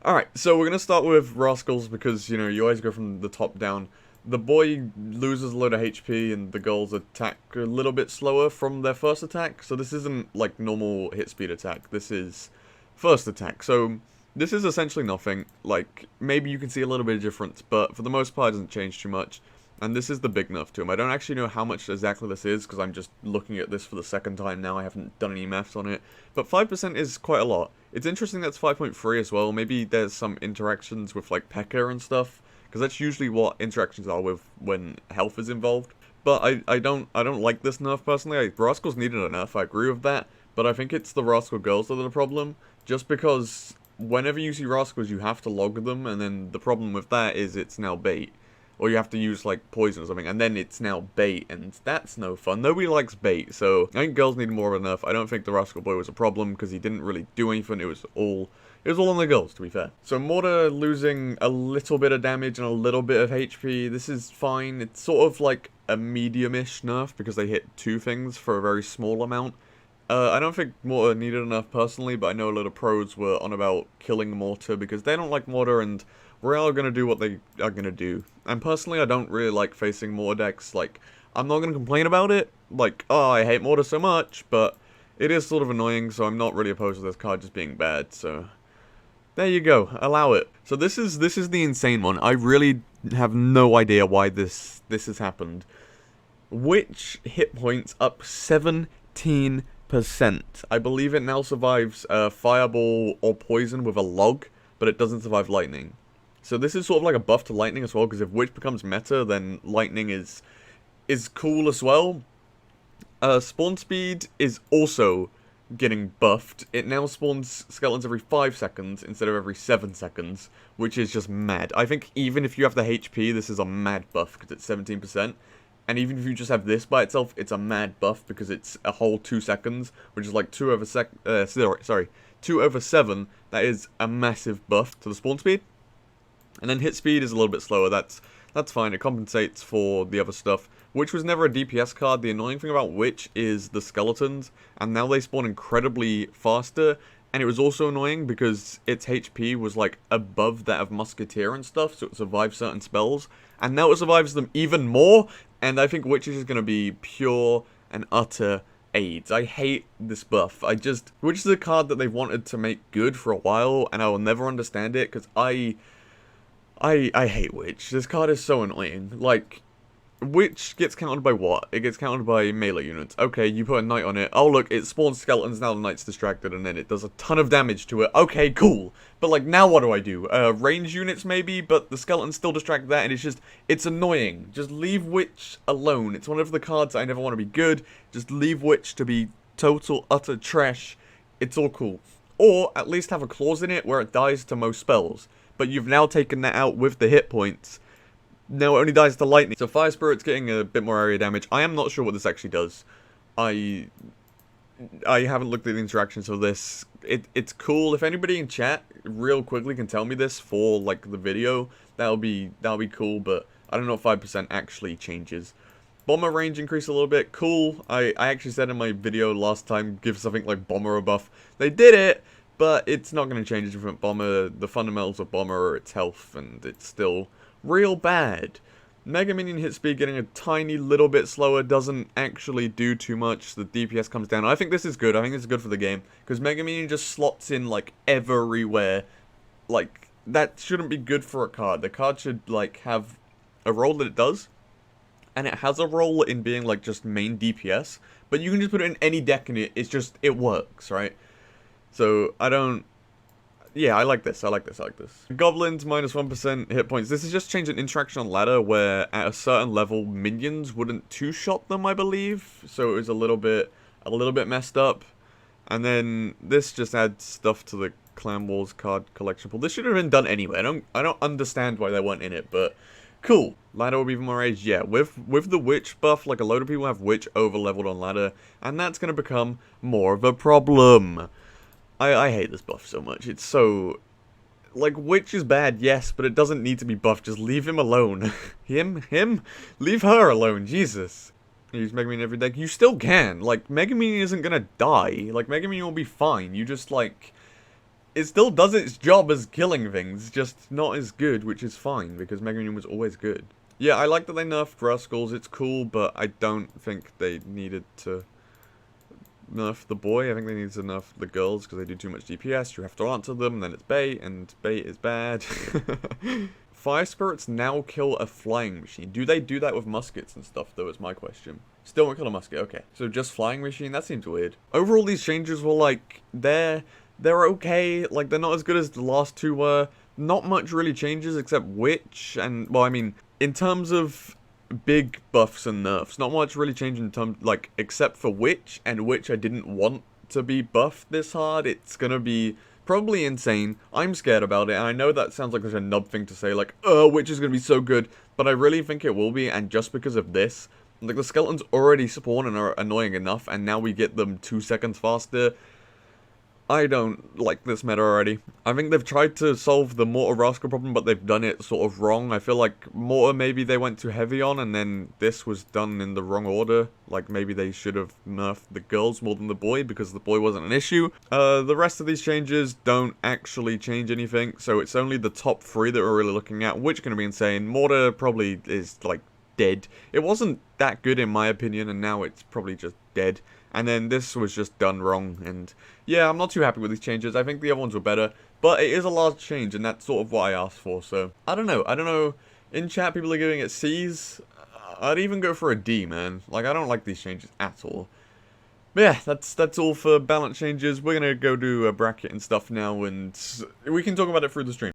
Alright, so we're gonna start with rascals because, you know, you always go from the top down. The boy loses a load of HP and the girls attack a little bit slower from their first attack. So this isn't like normal hit speed attack. This is first attack. So this is essentially nothing. Like, maybe you can see a little bit of difference, but for the most part it doesn't change too much. And this is the big nerf to him. I don't actually know how much exactly this is, because I'm just looking at this for the second time now. I haven't done any maths on it. But 5% is quite a lot. It's interesting that's 5.3 as well. Maybe there's some interactions with, like, P.E.K.K.A. and stuff. Because that's usually what interactions are with when health is involved. But I don't like this nerf, personally. Rascals needed a nerf, I agree with that. But I think it's the Rascal girls that are the problem. Just because whenever you see Rascals, you have to log them. And then the problem with that is it's now bait. Or you have to use, like, poison or something, and then it's now bait, and that's no fun. Nobody likes bait, so I think girls need more of a nerf. I don't think the Rascal Boy was a problem, because he didn't really do anything. It was all on the girls, to be fair. So Mortar losing a little bit of damage and a little bit of HP, this is fine. It's sort of like a medium-ish nerf, because they hit two things for a very small amount. I don't think Mortar needed enough personally, but I know a lot of pros were on about killing Mortar because they don't like Mortar, and Royale are going to do what they are going to do. And personally, I don't really like facing Mortar decks. Like, I'm not going to complain about it. Like, oh, I hate Mortar so much, but it is sort of annoying, so I'm not really opposed to this card just being bad, so there you go, allow it. So this is the insane one. I really have no idea why this has happened. Witch hit points up 17%. I believe it now survives fireball or poison with a log, but it doesn't survive lightning. So this is sort of like a buff to lightning as well, because if Witch becomes meta, then lightning is cool as well. Spawn speed is also getting buffed. It now spawns skeletons every 5 seconds instead of every 7 seconds, which is just mad. I think even if you have the HP, this is a mad buff because it's 17%. And even if you just have this by itself, it's a mad buff because it's a whole 2 seconds, which is like 2 over 7. That is a massive buff to the spawn speed. And then hit speed is a little bit slower. That's fine. It compensates for the other stuff. Witch was never a DPS card. The annoying thing about Witch is the skeletons, and now they spawn incredibly faster. And it was also annoying because its HP was like above that of Musketeer and stuff, so it survives certain spells. And now it survives them even more. And I think Witch is going to be pure and utter AIDS. I hate this buff. Witch is a card that they've wanted to make good for a while, and I will never understand it because I hate Witch. This card is so annoying. Like, Witch gets countered by what? It gets countered by melee units. Okay, you put a knight on it. Oh, look, it spawns skeletons, now the knight's distracted, and then it does a ton of damage to it. Okay, cool. But, like, now what do I do? Range units, maybe? But the skeletons still distract that, and it's annoying. Just leave Witch alone. It's one of the cards I never want to be good. Just leave Witch to be total, utter trash. It's all cool. Or, at least have a clause in it where it dies to most spells. But you've now taken that out with the hit points. Now it only dies to lightning. So Fire Spirit's getting a bit more area damage. I am not sure what this actually does. I haven't looked at the interactions of this. It's cool. If anybody in chat real quickly can tell me this for like the video, that'll be cool, but I don't know if 5% actually changes. Bomber range increase a little bit. Cool. I actually said in my video last time, give something like Bomber a buff. They did it! But it's not going to change a different Bomber. The fundamentals of Bomber are its health, and it's still real bad. Mega Minion hit speed getting a tiny little bit slower doesn't actually do too much. The DPS comes down. I think this is good. I think this is good for the game. Because Mega Minion just slots in, like, everywhere. Like, that shouldn't be good for a card. The card should, like, have a role that it does. And it has a role in being, like, just main DPS. But you can just put it in any deck and it works, right? So, yeah, I like this. Goblins, minus 1% hit points. This is just changing interaction on ladder where at a certain level, minions wouldn't two-shot them, I believe. So it was a little bit messed up. And then this just adds stuff to the Clan Wars card collection pool. This should have been done anyway. I don't understand why they weren't in it, but cool. Ladder will be even more aged. Yeah, with the Witch buff, like a load of people have Witch over-leveled on ladder, and that's going to become more of a problem. I hate this buff so much. It's so... Like, Witch is bad, yes, but it doesn't need to be buffed. Just leave him alone. Him? Leave her alone, Jesus. Use Mega Minion every deck. You still can. Like, Mega Minion isn't gonna die. Like, Mega Minion will be fine. You just, like... it still does its job as killing things, just not as good, which is fine, because Mega Union was always good. Yeah, I like that they nerfed rascals, it's cool, but I don't think they needed to nerf the boy. I think they need to nerf the girls, because they do too much DPS, you have to answer them, and then it's bait, and bait is bad. Fire spirits now kill a flying machine. Do they do that with muskets and stuff, though, is my question. Still won't kill a musket, okay. So just flying machine? That seems weird. Overall, these changes were, like, they're okay. Like, they're not as good as the last two were. Not much really changes except Witch, and, well, I mean, in terms of big buffs and nerfs, not much really changed in terms, like, except for Witch, and Witch I didn't want to be buffed this hard. It's gonna be probably insane. I'm scared about it, and I know that sounds like such a nub thing to say, like, Witch is gonna be so good, but I really think it will be, and just because of this, like, the skeletons already spawn and are annoying enough, and now we get them 2 seconds faster. I don't like this meta already. I think they've tried to solve the mortar rascal problem, but they've done it sort of wrong. I feel like mortar maybe they went too heavy on, and then this was done in the wrong order. Like, maybe they should have nerfed the girls more than the boy, because the boy wasn't an issue. The rest of these changes don't actually change anything, so it's only the top 3 that we're really looking at, which are going to be insane. Mortar probably is, like, dead. It wasn't that good in my opinion, and now it's probably just dead. And then this was just done wrong, and yeah, I'm not too happy with these changes. I think the other ones were better, but it is a large change, and that's sort of what I asked for, so I don't know. In chat, people are giving it C's. I'd even go for a D, man. Like, I don't like these changes at all. But yeah, that's all for balance changes. We're gonna go do a bracket and stuff now, and we can talk about it through the stream.